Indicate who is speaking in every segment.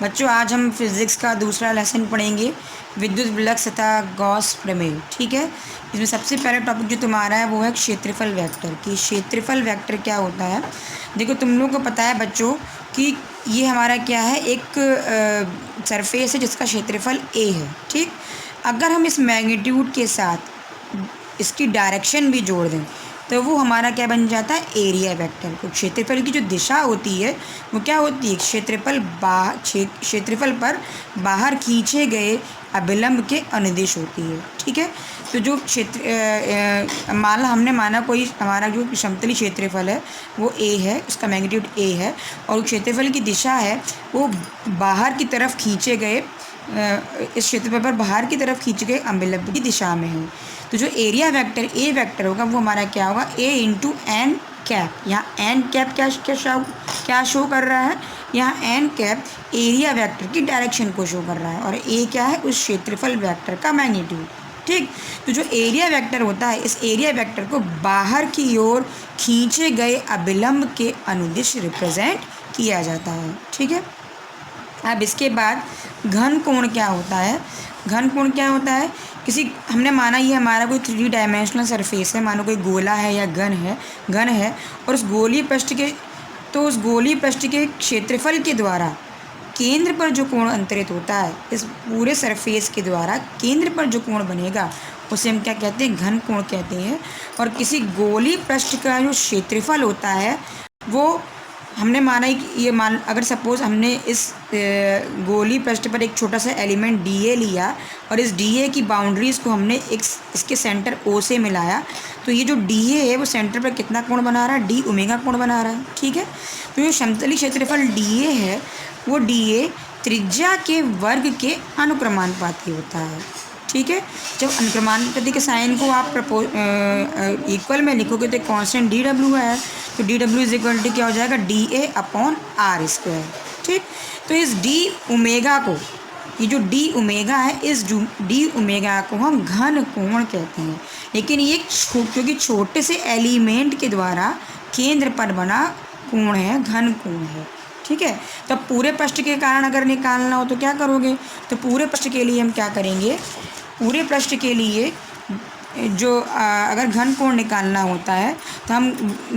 Speaker 1: बच्चों आज हम फिज़िक्स का दूसरा लेसन पढ़ेंगे, विद्युत फ्लक्स तथा गॉस प्रमेय। ठीक है, इसमें सबसे पहला टॉपिक जो तुम्हारा है वो है क्षेत्रफल वेक्टर कि क्षेत्रफल वेक्टर क्या होता है। देखो तुम लोगों को पता है बच्चों कि ये हमारा क्या है, एक सरफेस है जिसका क्षेत्रफल ए है। ठीक, अगर हम इस मैग्नीट्यूड के साथ इसकी डायरेक्शन भी जोड़ दें तो वो हमारा क्या बन जाता है, एरिया वेक्टर। तो क्षेत्रफल की जो दिशा होती है वो क्या होती है, क्षेत्रफल पर बाहर खींचे गए अभिलंब के अनुदिश होती है। ठीक है, तो जो हमने माना कोई हमारा जो समतली क्षेत्रफल है वो ए है, उसका मैग्नीट्यूड ए है और क्षेत्रफल की दिशा है वो बाहर की तरफ खींचे गए इस क्षेत्रफल पर बाहर की तरफ खींचे गए अभिलंब की दिशा में है। तो जो एरिया वेक्टर ए वेक्टर होगा वो हमारा क्या होगा, ए इंटू एन कैप। यहाँ एन कैप क्या शो कर रहा है, यहाँ एन कैप एरिया वेक्टर की डायरेक्शन को शो कर रहा है और ए क्या है, उस क्षेत्रफल वेक्टर का मैग्नीट्यूड। ठीक, तो जो एरिया वेक्टर होता है इस एरिया वेक्टर को बाहर की ओर खींचे गए अभिलंब के अनुदिश रिप्रेजेंट किया जाता है। ठीक है, अब इसके बाद घन कोण क्या होता है। घन कोण क्या होता है, हमने माना ये हमारा कोई 3 डायमेंशनल सरफेस है, मानो कोई गोला है या घन है और उस गोलीय पृष्ठ के क्षेत्रफल के द्वारा केंद्र पर जो कोण अंतरित होता है, इस पूरे सरफेस के द्वारा केंद्र पर जो कोण बनेगा उसे हम क्या कहते हैं, घन कोण कहते हैं। और किसी गोलीय पृष्ठ का जो क्षेत्रफल होता है वो हमने माना कि अगर सपोज़ हमने इस गोली पृष्ठ पर एक छोटा सा एलिमेंट डी ए लिया और इस डी ए की बाउंड्रीज़ को हमने इसके सेंटर ओ से मिलाया तो ये जो डी ए है वो सेंटर पर कितना कोण बना रहा है, डी ओमेगा कोण बना रहा है। ठीक है, तो जो समतली क्षेत्रफल डी ए है वो डी ए त्रिज्या के वर्ग के अनुक्रमानुपाती होता है। ठीक है, जब अनुक्रमानुपाती के साइन को आप इक्वल में लिखोगे तो कांस्टेंट डी डब्ल्यू है, तो D W is equal to क्या हो जाएगा, D A upon R square. ठीक, तो इस डी ओमेगा को, ये जो डी ओमेगा है, इस डी ओमेगा को हम घन कोण कहते हैं। लेकिन ये क्योंकि छोटे से एलिमेंट के द्वारा केंद्र पर बना कोण है, घन कोण है। ठीक है, तो पूरे पृष्ठ के कारण अगर निकालना हो तो क्या करोगे, तो पूरे पृष्ठ के लिए हम क्या करेंगे, पूरे पृष्ठ के लिए जो अगर घन कोण निकालना होता है तो हम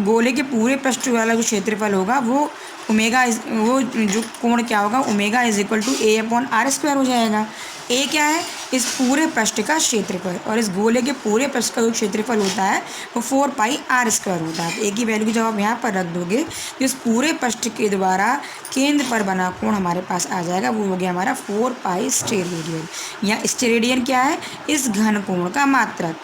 Speaker 1: गोले के पूरे पृष्ठ वाला जो क्षेत्रफल होगा वो वो जो कोण क्या होगा, omega is equal to A upon R square हो जाएगा। ए क्या है, इस पूरे पृष्ठ का क्षेत्रफल और इस गोले के पूरे पृष्ठ का जो क्षेत्रफल होता है वो 4 पाई आर स्क्वायर होता है। ए की वैल्यू की जब आप यहाँ पर रख दोगे तो इस पूरे पृष्ठ के द्वारा केंद्र पर बना कोण हमारे पास आ जाएगा, वो हो गया हमारा 4 पाई स्टेरेडियन। या स्टेरेडियन क्या है, इस घन कोण का मात्रक।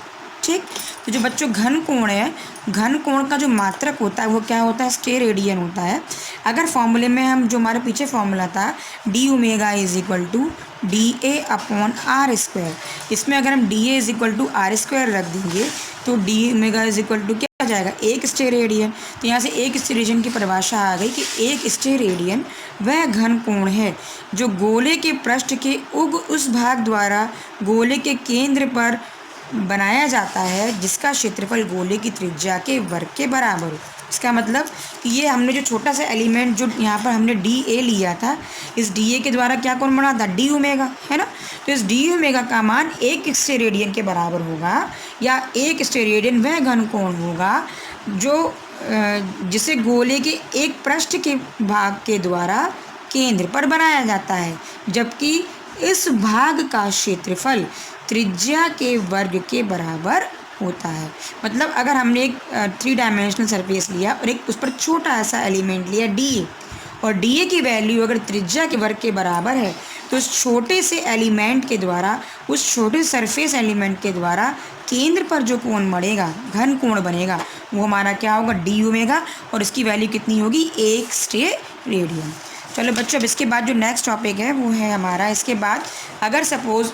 Speaker 1: ठीक, तो जो बच्चों घन कोण है, घन कोण का जो मात्रक होता है वो क्या होता है, स्टेरेडियन होता है। अगर फॉर्मूले में हम जो हमारे पीछे फॉर्मूला था D omega is equal to D A upon R square, इसमें अगर हम D A is equal to R square रख देंगे तो D omega is equal to क्या आ जाएगा, एक स्टेरेडियन। तो यहाँ से एक स्टेरेडियन की परिभाषा आ गई कि एक स्टेरेडियन वह घन कोण है जो गोले के पृष्ठ के उस भाग द्वारा गोले के केंद्र पर बनाया जाता है जिसका क्षेत्रफल गोले की त्रिज्या के वर्ग के बराबर हो। इसका मतलब कि ये हमने जो छोटा सा एलिमेंट जो यहाँ पर हमने डी ए लिया था, इस डी ए के द्वारा क्या कोण बना था, डी ओमेगा, है ना। तो इस डी ओमेगा का मान एक स्टेरेडियन के बराबर होगा या एक स्टेरेडियन वह घन कोण होगा जो जिसे गोले के एक पृष्ठ के भाग के द्वारा केंद्र पर बनाया जाता है, जबकि इस भाग का क्षेत्रफल त्रिज्या के वर्ग के बराबर होता है। मतलब अगर हमने एक 3 डायमेंशनल सरफेस लिया और एक उस पर छोटा ऐसा एलिमेंट लिया डी ए और डी ए की वैल्यू अगर त्रिज्या के वर्ग के बराबर है तो उस छोटे से एलिमेंट के द्वारा, उस छोटे सरफेस एलिमेंट के द्वारा केंद्र पर जो कोण बढ़ेगा, घन कोण बनेगा, वो हमारा क्या होगा, डी ओमेगा, और इसकी वैल्यू कितनी होगी, एक स्टेरेडियन। चलो बच्चों, अब इसके बाद जो नेक्स्ट टॉपिक है वो है हमारा, इसके बाद अगर सपोज़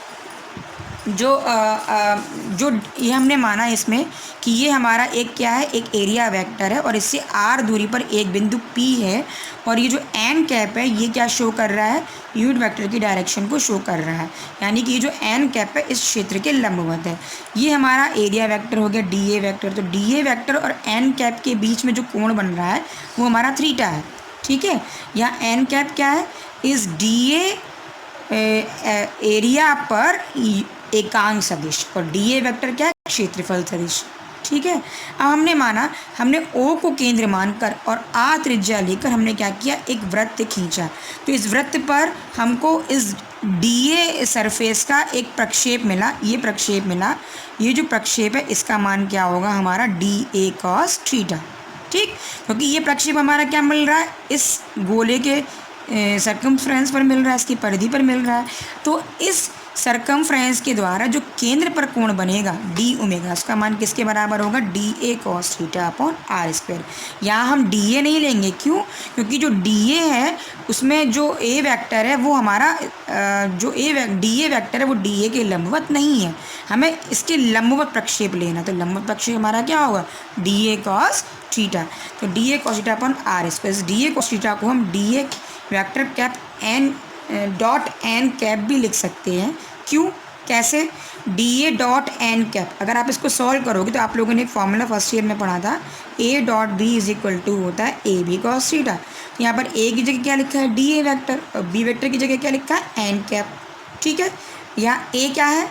Speaker 1: जो ये हमने माना इसमें कि ये हमारा एक क्या है, एक एरिया वेक्टर है और इससे आर दूरी पर एक बिंदु पी है और ये जो एन कैप है ये क्या शो कर रहा है, यूनिट वेक्टर की डायरेक्शन को शो कर रहा है। यानी कि ये जो एन कैप है इस क्षेत्र के लंबवत है। ये हमारा एरिया वेक्टर हो गया डी ए वेक्टर। तो डी ए वेक्टर और एन कैप के बीच में जो कोण बन रहा है वो हमारा थीटा है। ठीक है, यहाँ एन कैप क्या है, इस डी ए एरिया पर एकांक सदिश, और डी ए वेक्टर क्या है, क्षेत्रफल सदिश। ठीक है, अब हमने माना, हमने ओ को केंद्र मानकर और आ त्रिज्या लेकर हमने क्या किया, एक वृत्त खींचा। तो इस वृत्त पर हमको इस डी ए सरफेस का एक प्रक्षेप मिला, ये प्रक्षेप मिला। ये जो प्रक्षेप है इसका मान क्या होगा हमारा, डी ए कॉस थीटा। ठीक, क्योंकि ये प्रक्षेप हमारा क्या मिल रहा है, इस गोले के सर्कमफ्रेंस पर मिल रहा है, इसकी परिधि पर मिल रहा है। तो इस सर्कमफ्रेंस के द्वारा जो केंद्र पर कोण बनेगा डी ओमेगा, उसका मान किसके बराबर होगा, D A cos theta upon R square. यहाँ हम डी ए नहीं लेंगे, क्यों, क्योंकि जो डी ए है उसमें जो ए वेक्टर है वो हमारा जो डी ए वेक्टर है वो डी ए के लंबवत नहीं है, हमें इसके लंबवत प्रक्षेप लेना। तो लंबवत प्रक्षेप हमारा क्या होगा, डी ए कॉस थीटा। तो D A cos theta upon R square. D A cos theta को हम D A vector cap N dot N cap भी लिख सकते हैं। क्यों, कैसे, D A dot N cap, अगर आप इसको सॉल्व करोगे तो आप लोगों ने एक फॉर्मूला फर्स्ट ईयर में पढ़ा था, A dot B is equal to होता है ए बी कॉस थीटा। तो यहाँ पर ए की जगह क्या लिखा है, डी ए वैक्टर, और बी वेक्टर की जगह क्या लिखा है, एन कैप। ठीक है, यहाँ ए क्या है,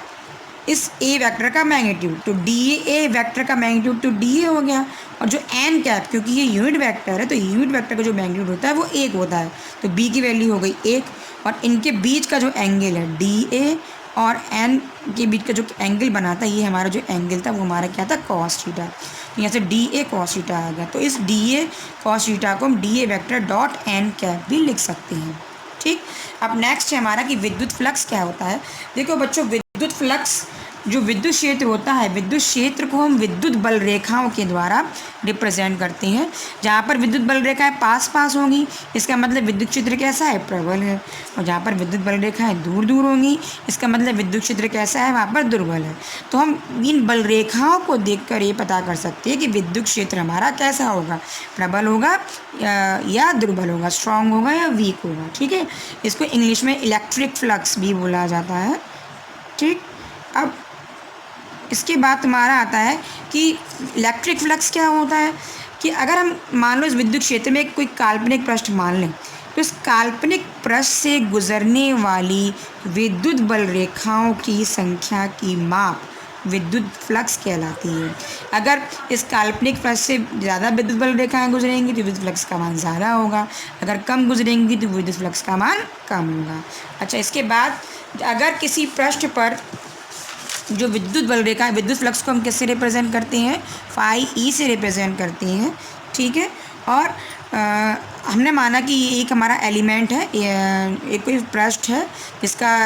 Speaker 1: इस ए वेक्टर का मैग्नीट्यूड, तो डी ए वेक्टर का मैग्नीट्यूड तो डी ए हो गया, और जो एन कैप, क्योंकि ये यूनिट वेक्टर है तो यूनिट वेक्टर का जो मैग्नीट्यूड होता है वो एक होता है, तो बी की वैल्यू हो गई एक, और इनके बीच का जो एंगल है डी ए और एन के बीच का जो एंगल बनाता है, ये हमारा जो एंगल था वो हमारा क्या था, कॉस थीटा। तो यहाँ से डी ए कॉस थीटा आ गया। तो इस डी ए कॉस थीटा को हम D A vector dot N cap भी लिख सकते हैं। ठीक, अब नेक्स्ट है हमारा कि विद्युत फ्लक्स क्या होता है। देखो बच्चों, विद्युत फ्लक्स जो विद्युत क्षेत्र होता है, विद्युत क्षेत्र को हम विद्युत बल रेखाओं के द्वारा रिप्रेजेंट करते हैं। जहाँ पर विद्युत बल रेखाएं पास पास होंगी इसका मतलब विद्युत क्षेत्र कैसा है, प्रबल है, और जहाँ पर विद्युत बल रेखाएं दूर दूर होंगी इसका मतलब विद्युत क्षेत्र कैसा है, वहाँ पर दुर्बल है। तो हम इन बल रेखाओं को देखकर ये पता कर सकते हैं कि विद्युत क्षेत्र हमारा कैसा होगा, प्रबल होगा या दुर्बल होगा, स्ट्रांग होगा या वीक होगा। ठीक है, इसको इंग्लिश में इलेक्ट्रिक फ्लक्स भी बोला जाता है। ठीक, अब इसके बाद हमारा आता है कि इलेक्ट्रिक फ्लक्स क्या होता है, कि अगर हम मान लो इस विद्युत क्षेत्र में कोई काल्पनिक पृष्ठ मान लें, तो इस काल्पनिक पृष्ठ से गुजरने वाली विद्युत बल रेखाओं की संख्या की माप विद्युत फ्लक्स कहलाती है। अगर इस काल्पनिक पृष्ठ से ज़्यादा विद्युत बल रेखाएं गुजरेंगी तो विद्युत फ्लक्स का मान ज़्यादा होगा, अगर कम गुजरेंगी तो विद्युत फ्लक्स का मान कम होगा। अच्छा, इसके बाद अगर किसी पृष्ठ पर जो विद्युत बल रेखा है, विद्युत फ्लक्स को हम किससे रिप्रेजेंट करते हैं, फाई ई से रिप्रेजेंट करते हैं। ठीक है, और हमने माना कि ये एक हमारा एलिमेंट है, एक कोई पृष्ठ है जिसका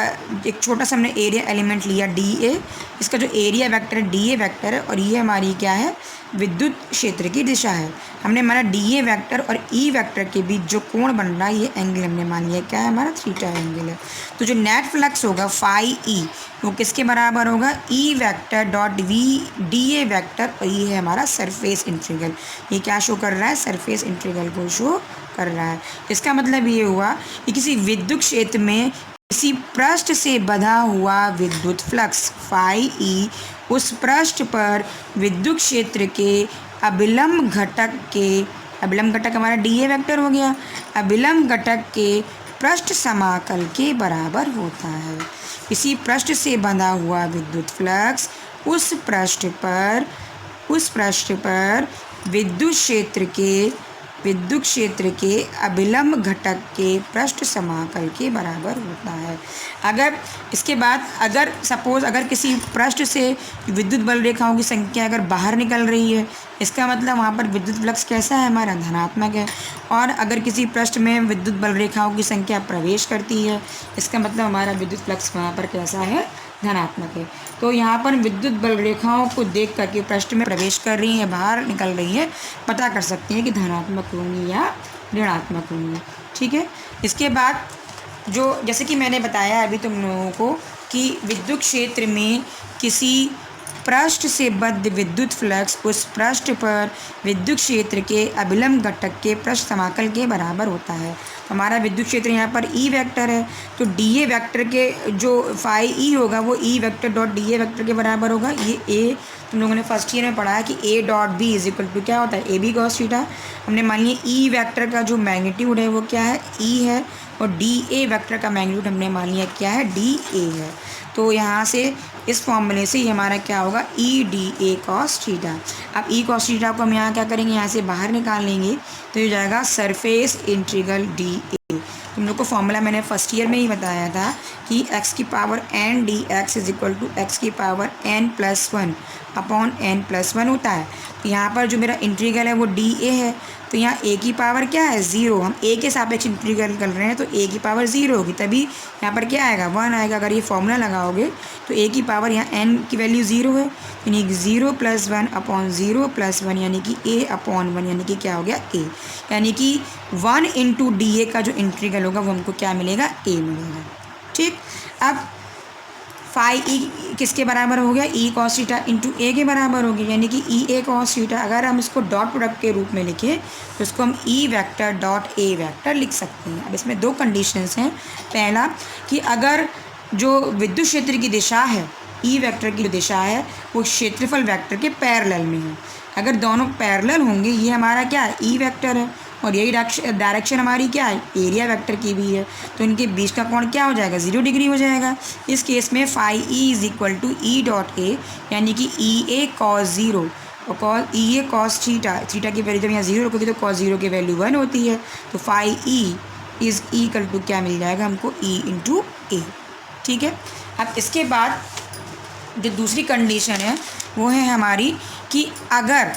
Speaker 1: एक छोटा सा हमने एरिया एलिमेंट लिया डी ए, इसका जो एरिया वेक्टर है डी ए वेक्टर है, और ये हमारी क्या है, विद्युत क्षेत्र की दिशा है। हमने माना डी ए वेक्टर और ई वेक्टर के बीच जो कोण बन रहा है ये एंगल हमने मान लिया क्या है, हमारा थीटा एंगल है। तो जो नेट फ्लक्स होगा फाई ई वो किसके बराबर होगा, E vector dot V D A vector, और ये है हमारा सरफेस इंटीग्रल। ये क्या शो कर रहा है, सरफेस इंटीग्रल को शो कर रहा है। इसका मतलब ये हुआ कि किसी विद्युत क्षेत्र में किसी पृष्ठ से बंधा हुआ विद्युत फ्लक्स फाई ई उस पृष्ठ पर विद्युत क्षेत्र के अभिलंब घटक हमारा डी ए वेक्टर हो गया, अभिलंब घटक के पृष्ठ समाकल के बराबर होता है। किसी पृष्ठ से बंधा हुआ विद्युत फ्लक्स उस पृष्ठ पर विद्युत क्षेत्र के अभिलंब घटक के पृष्ठ समाकल के बराबर होता है। अगर इसके बाद अगर किसी पृष्ठ से विद्युत बल रेखाओं की संख्या अगर बाहर निकल रही है इसका मतलब वहाँ पर विद्युत फ्लक्स कैसा है, हमारा धनात्मक है। और अगर किसी पृष्ठ में विद्युत बल रेखाओं की संख्या प्रवेश करती है इसका मतलब हमारा विद्युत फ्लक्स वहाँ पर कैसा है, धनात्मक है। तो यहाँ पर विद्युत बल रेखाओं को देख करके पृष्ठ में प्रवेश कर रही हैं, बाहर निकल रही हैं, पता कर सकते हैं कि धनात्मक होंगी या ऋणात्मक होंगी। ठीक है, इसके बाद जो जैसे कि मैंने बताया अभी तुम लोगों को कि विद्युत क्षेत्र में किसी पृष्ठ से बद्ध विद्युत फ्लक्स उस पृष्ठ पर विद्युत क्षेत्र के अभिलंब घटक के पृष्ठ समाकल के बराबर होता है। तो हमारा विद्युत क्षेत्र यहाँ पर ई वेक्टर है, तो डी ए वेक्टर के जो फाई ई होगा वो ई vector dot D A vector के बराबर होगा। ये ए तुम लोगों ने फर्स्ट ईयर में पढ़ा है कि A dot B is equal to क्या होता है, ए बी कॉस थीटा। हमने मान लिया ई वेक्टर का जो मैग्नीट्यूड है वो क्या है, ई है, और डी ए वेक्टर का मैग्नीट्यूड हमने मान लिया क्या है, डी ए है। तो यहाँ से इस फॉर्मूले से ये हमारा क्या होगा, E D A cos theta. अब ई कॉस थीटा को हम यहाँ क्या करेंगे, यहाँ से बाहर निकाल लेंगे तो ये जाएगा सरफेस इंटीग्रल डी ए। तुम लोग को फॉर्मूला मैंने फर्स्ट ईयर में ही बताया था कि x की power n D X is equal to X की पावर n+1 अपॉन n+1 होता है। तो यहाँ पर जो मेरा इंटीग्रल है वो डी ए है, तो यहाँ a की पावर क्या है, 0। हम a के सापेक्ष इंटीग्रल कर रहे हैं तो a की पावर 0 होगी, तभी यहाँ पर क्या आएगा, 1 आएगा। अगर ये फॉर्मूला लगाओगे तो a की पावर यहाँ n की वैल्यू 0 है, यानी कि 0+1 अपॉन 0+1 यानी कि a अपॉन 1 यानी कि क्या हो गया, a। यानी कि 1 इंटू डी ए का जो इंटीग्रल होगा वो हमको क्या मिलेगा, a मिलेगा। ठीक, अब फाई ई किसके बराबर हो गया, ई कॉस थीटा इंटू ए के बराबर हो गया, यानी कि ई ए कॉस थीटा। अगर हम इसको डॉट प्रोडक्ट के रूप में लिखें तो इसको हम ई वेक्टर डॉट ए वेक्टर लिख सकते हैं। अब इसमें दो कंडीशंस हैं। पहला कि अगर जो विद्युत क्षेत्र की दिशा है, ई वेक्टर की जो दिशा है वो क्षेत्रफल वेक्टर के पैरेलल में है। अगर दोनों पैरेलल होंगे, ये हमारा क्या है, ई वेक्टर है और यही डायरेक्शन हमारी क्या है, एरिया वेक्टर की भी है, तो इनके बीच का कोण क्या हो जाएगा, 0 डिग्री हो जाएगा। इस केस में phi E is equal to E dot A, यानी कि ई ए कॉस 0 और cos E A cos theta. Theta की वैल्यू जब यहाँ 0 रखोगे तो कॉस 0 की वैल्यू 1 होती है, तो phi E is equal to क्या मिल जाएगा हमको, ई इंटू ए। ठीक है, अब इसके बाद जो दूसरी कंडीशन है वो है हमारी कि अगर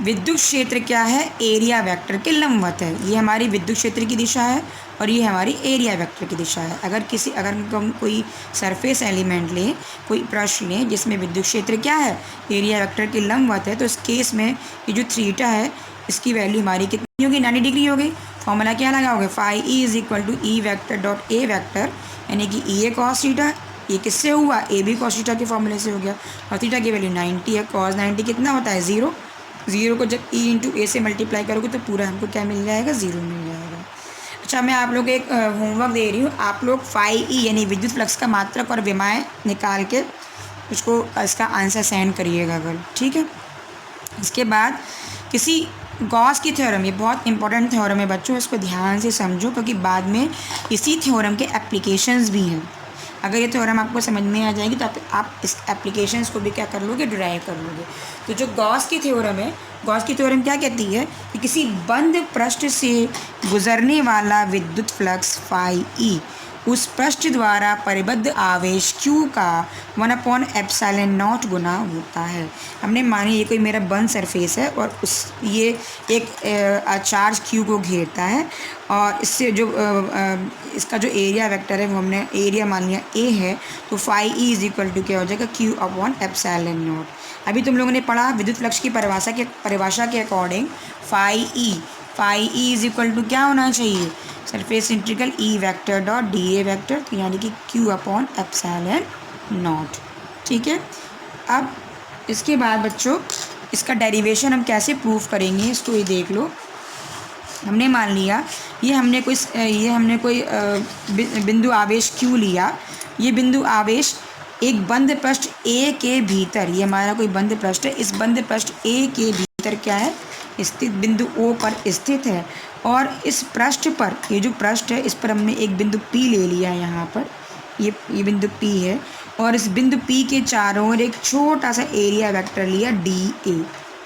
Speaker 1: विद्युत क्षेत्र क्या है, एरिया वेक्टर के लंबवत है। ये हमारी विद्युत क्षेत्र की दिशा है और ये हमारी एरिया वेक्टर की दिशा है। अगर हम कोई सरफेस एलिमेंट लें, कोई पृष्ठ लें जिसमें विद्युत क्षेत्र क्या है, एरिया वेक्टर के लंबवत है, तो इस केस में ये जो थीटा है इसकी वैल्यू हमारी कितनी होगी, 90 डिग्री हो गई। फॉर्मूला क्या लगाओगे, phi E is equal to E vector dot A vector, यानी कि ई ए कॉस थीटा। ये किससे हुआ, ए बी कॉस थीटा के फॉर्मूले से हो गया, और थीटा की वैल्यू 90 है। कॉस 90 कितना होता है, 0। 0 को जब ई इंटू ए से मल्टीप्लाई करोगे तो पूरा हमको क्या मिल जाएगा, 0 मिल जाएगा। अच्छा, मैं आप लोग एक होमवर्क दे रही हूँ। आप लोग फाई ई यानी विद्युत फ्लक्स का मात्रक और विमाएँ निकाल के उसको इसका आंसर सेंड करिएगा अगर, ठीक है। इसके बाद किसी गॉस की थ्योरम, ये बहुत इंपॉर्टेंट थ्योरम है बच्चों, इसको ध्यान से समझो क्योंकि बाद में इसी थ्योरम के एप्लीकेशंस भी हैं। अगर ये थ्योरम आपको समझ में आ जाएगी तो आप इस एप्लीकेशंस को भी क्या कर लोगे, डिराइव कर लोगे। तो जो गॉस की थ्योरम है, गॉस की थ्योरम क्या कहती है कि किसी बंद पृष्ठ से गुजरने वाला विद्युत फ्लक्स फाई ई उस पृष्ठ द्वारा परिबद्ध आवेश Q का 1/ε0 गुना होता है। हमने मानी ये कोई मेरा बंद सरफेस है और ये एक चार्ज Q को घेरता है और इससे जो इसका जो एरिया वेक्टर है वो हमने एरिया मान लिया A है, तो phi E is equal to क्या हो जाएगा, Q/ε0। अभी तुम लोगों ने पढ़ा विद्युत फ्लक्स की परिभाषा के according phi E is equal to क्या होना चाहिए, surface integral E vector dot D A vector, तो यानी कि Q/ε0। ठीक है, अब इसके बाद बच्चों इसका डेरिवेशन हम कैसे प्रूव करेंगे, इसको ये देख लो। हमने मान लिया ये हमने कोई बिंदु आवेश Q लिया। ये बिंदु आवेश एक बंद पृष्ठ A के भीतर, ये हमारा कोई बंद पृष्ठ है, इस बंद पृष्ठ A के भीतर क्या है, स्थित बिंदु O पर स्थित है। और इस पृष्ठ पर, ये जो पृष्ठ है इस पर हमने एक बिंदु P ले लिया, यहाँ पर ये बिंदु P है और इस बिंदु P के चारों ओर एक छोटा सा एरिया वेक्टर लिया DA।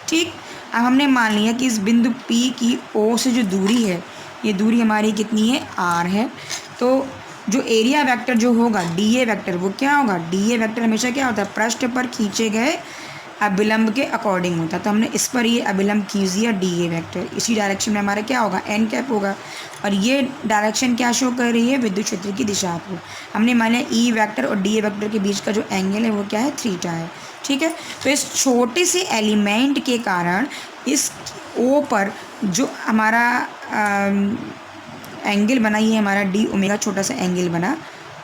Speaker 1: ठीक, अब हमने मान लिया कि इस बिंदु P की O से जो दूरी है, ये दूरी हमारी कितनी है, R है। तो जो एरिया वेक्टर जो होगा DA वेक्टर, वो क्या होगा, DA वेक्टर हमेशा क्या होता है, पृष्ठ पर खींचे गए अभिलंब के अकॉर्डिंग होता है। तो हमने इस पर ये अभिलंब खींच दिया DA वेक्टर, इसी डायरेक्शन में हमारा क्या होगा, n कैप होगा। और ये डायरेक्शन क्या शो कर रही है, विद्युत क्षेत्र की दिशा को। हमने मान लिया E वेक्टर और DA वेक्टर के बीच का जो एंगल है वो क्या है, थीटा है। ठीक है, तो इस छोटे से एलिमेंट के कारण इस O पर जो हमारा एंगल बना, ये हमारा डी ओमेगा छोटा सा एंगल बना।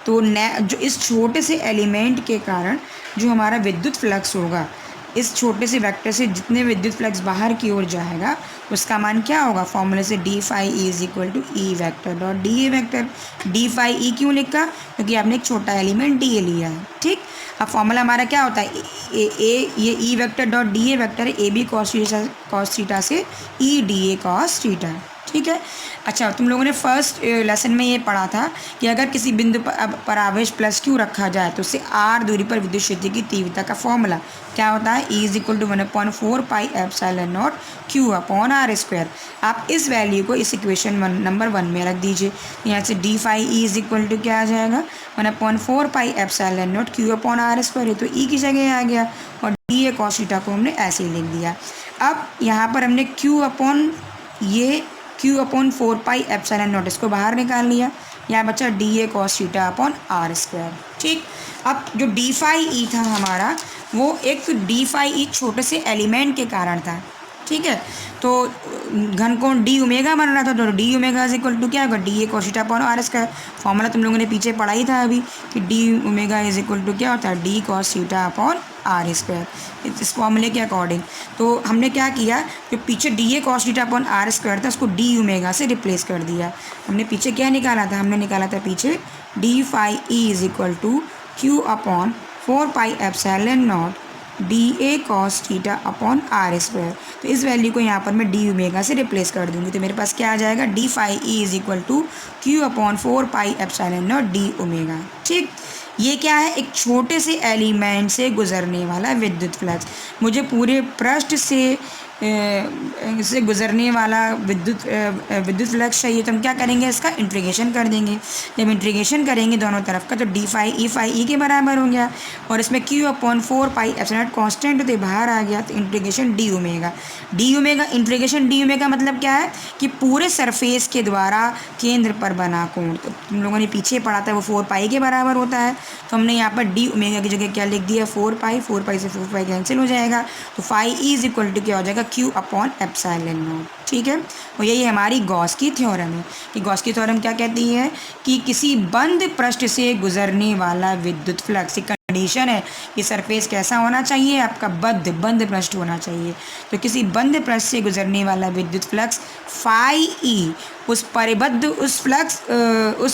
Speaker 1: तो जो इस छोटे से एलिमेंट के कारण जो हमारा विद्युत फ्लक्स होगा, इस छोटे से वेक्टर से जितने विद्युत फ्लक्स बाहर की ओर जाएगा उसका मान क्या होगा, फॉर्मूले से D phi E is equal to E vector dot D A vector. D phi E क्यों लिखा, क्योंकि आपने एक छोटा एलिमेंट डी ए लिया है। ठीक, अब फॉर्मूला हमारा क्या होता है, ये ई vector dot D A vector है, ए बी कॉस थीटा से E D A cos theta. ठीक है। अच्छा, तुम लोगों ने फर्स्ट लेसन में ये पढ़ा था कि अगर किसी बिंदु पर आवेश प्लस क्यू रखा जाए तो उससे आर दूरी पर विद्युत क्षेत्र की तीव्रता का फॉर्मूला क्या होता है, E = 1/4 pi epsilon naught Q upon R square. आप इस वैल्यू को इस इक्वेशन नंबर 1 में रख दीजिए। यहाँ से डी फाई ई = क्या आ जाएगा, 1/4 pi epsilon naught Q upon R square है, तो ई की जगह आ गया और डी ए कॉस थीटा को हमने ऐसे ही लिख दिया। अब यहाँ पर हमने Q upon 4 pi epsilon naught इसको बाहर निकाल लिया, यहाँ बचा D A cos theta upon R square. ठीक, अब जो डी फाई ई था हमारा, वो एक डी फाई ई छोटे से एलिमेंट के कारण था। ठीक है, तो घन कोण डी ओमेगा बन रहा था, तो डी ओमेगा = क्या होगा, D A cos theta upon R square. Formula तुम लोगों ने पीछे पढ़ा ही था अभी कि डी ओमेगा = क्या होता है, D cos theta upon R square, इस फॉर्मूले के अकॉर्डिंग। तो हमने क्या किया, जो पीछे D A cos theta upon R square था उसको डी ओमेगा से रिप्लेस कर दिया। हमने पीछे क्या निकाला था, हमने निकाला था पीछे D phi E = Q upon 4 pi epsilon naught D A cos theta upon R square. तो इस वैल्यू को यहाँ पर मैं डी ओमेगा से रिप्लेस कर दूँगी, तो मेरे पास क्या आ जाएगा, D phi E = Q upon 4 pi epsilon naught D omega. ठीक, ये क्या है, एक छोटे से एलिमेंट से गुजरने वाला विद्युत फ्लक्स। मुझे पूरे पृष्ठ से गुजरने वाला विद्युत फ्लक्स चाहिए, तो हम क्या करेंगे, इसका इंटीग्रेशन कर देंगे। जब इंटीग्रेशन करेंगे दोनों तरफ का, तो डी फाई ई के बराबर हो गया और इसमें Q upon 4 pi epsilon not constant होते बाहर आ गया, तो integration D omega. Integration D omega मतलब क्या है कि पूरे सरफेस के द्वारा केंद्र पर बना कोण। तो तुम लोगों ने पीछे पढ़ा था वो 4 पाई के बराबर होता है, तो हमने यहाँ पर डी ओमेगा की जगह क्या लिख दिया, 4 पाई से 4 पाई कैंसिल हो जाएगा, तो फाई ई = क्या हो जाएगा, Q अपॉन एप्सिलॉन नॉट। ठीक है, और यही हमारी गॉस की थ्योरम है कि गॉस की थ्योरम क्या कहती है कि किसी बंद पृष्ठ से गुजरने वाला विद्युत फ्लक्स, कंडीशन है कि सरफेस कैसा होना चाहिए, आपका बंद पृष्ठ होना चाहिए। तो किसी बंद पृष्ठ से गुजरने वाला विद्युत फ्लक्स फाई ई उस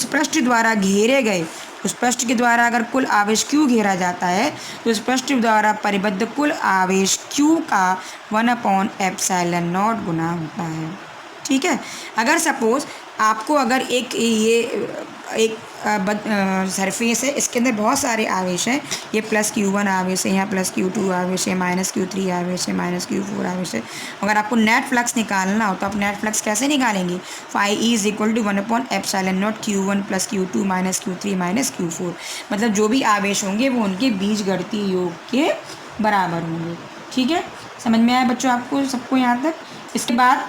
Speaker 1: पृष्ठ द्वारा घेरे गए, उस पृष्ठ के द्वारा अगर कुल आवेश Q घेरा जाता है तो उस पृष्ठ द्वारा परिबद्ध कुल आवेश Q का 1/एप्सिलॉन नॉट गुना होता है। ठीक है, अगर सपोज आपको अगर एक सरफेस है, इसके अंदर बहुत सारे आवेश हैं, ये +Q1 आवेश है, यहाँ +Q2 आवेश है, -Q3 आवेश है, -Q4 आवेश है। अगर आपको नेट फ्लक्स निकालना हो तो आप नेट फ्लक्स कैसे निकालेंगे, phi E = 1/एप्सिलॉन not Q1 + Q2 -Q3 -Q4, मतलब जो भी आवेश होंगे वो उनके बीजगणितीय योग के बराबर होंगे। ठीक है, समझ में आया बच्चों आपको सबको यहाँ तक। इसके बाद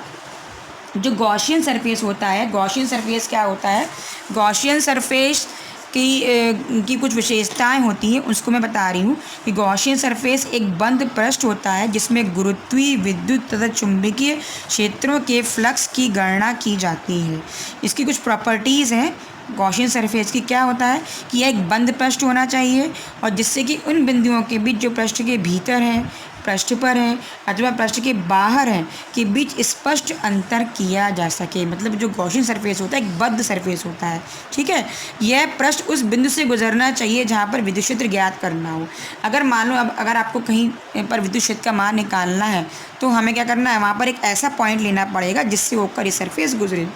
Speaker 1: जो गॉसियन सरफेस होता है, गॉसियन सरफेस क्या होता है, गॉसियन सरफेस की कुछ विशेषताएं होती हैं, उसको मैं बता रही हूँ कि गॉसियन सरफेस एक बंद पृष्ठ होता है जिसमें गुरुत्वीय, विद्युत तथा चुंबकीय क्षेत्रों के फ्लक्स की गणना की जाती है। इसकी कुछ प्रॉपर्टीज़ हैं गॉसियन सरफेस की। क्या होता है कि यह एक बंद पृष्ठ होना चाहिए और जिससे कि उन बिंदुओं के बीच जो पृष्ठ के भीतर हैं, पृष्ठ पर हैं अथवा पृष्ठ के बाहर हैं के बीच स्पष्ट अंतर किया जा सके। मतलब जो गॉसियन सरफेस होता है एक बद्ध सरफेस होता है। ठीक है, यह पृष्ठ उस बिंदु से गुजरना चाहिए जहाँ पर विद्युत क्षेत्र ज्ञात करना हो। अगर मान लो अब अगर आपको कहीं पर विद्युत क्षेत्र का मान निकालना है तो हमें क्या करना है, वहाँ पर एक ऐसा पॉइंट लेना पड़ेगा जिससे होकर ये सरफेस गुजरे।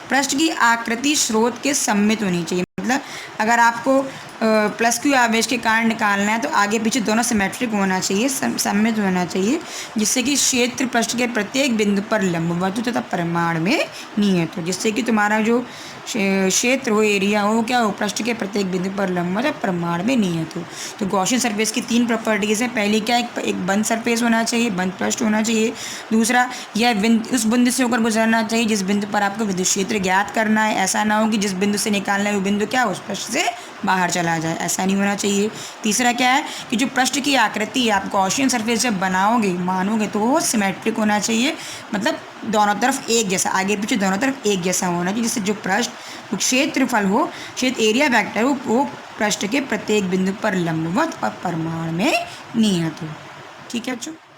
Speaker 1: पृष्ठ की आकृति स्रोत के सममित होनी चाहिए। मतलब अगर आपको +Q आवेश के कारण निकालना है तो आगे पीछे दोनों सिमेट्रिक होना चाहिए, सममित होना चाहिए, जिससे कि क्षेत्र पृष्ठ के प्रत्येक बिंदु पर लंबवत हो तथा परिमाण में नियत हो, जिससे कि तुम्हारा जो क्षेत्र हो, एरिया हो, क्या हो, पृष्ठ के प्रत्येक बिंदु पर लंबवत और परिमाण में नियत हो। तो गॉसियन सरफेस की 3 प्रॉपर्टीज़ हैं। पहली क्या, एक बंद सरफेस होना चाहिए, बंद पृष्ठ होना चाहिए। दूसरा, यह उस बिंदु से होकर गुजरना चाहिए जिस बिंदु पर आपको विद्युत क्षेत्र ज्ञात करना है। ऐसा ना हो कि जिस बिंदु से निकालना है वो बिंदु क्या उस पृष्ठ से बाहर चला जाए, ऐसा नहीं होना चाहिए। तीसरा क्या है कि जो पृष्ठ की आकृति आप गॉसियन सरफेस जब बनाओगे, मानोगे, तो वो सिमेट्रिक होना चाहिए, मतलब दोनों तरफ एक जैसा, आगे पीछे दोनों तरफ एक जैसा होना चाहिए, जिससे जो पृष्ठ क्षेत्रफल हो, क्षेत्र एरिया वेक्टर हो, वो पृष्ठ के प्रत्येक बिंदु पर लंबवत और परिमाण में नियत हो। ठीक है बच्चों।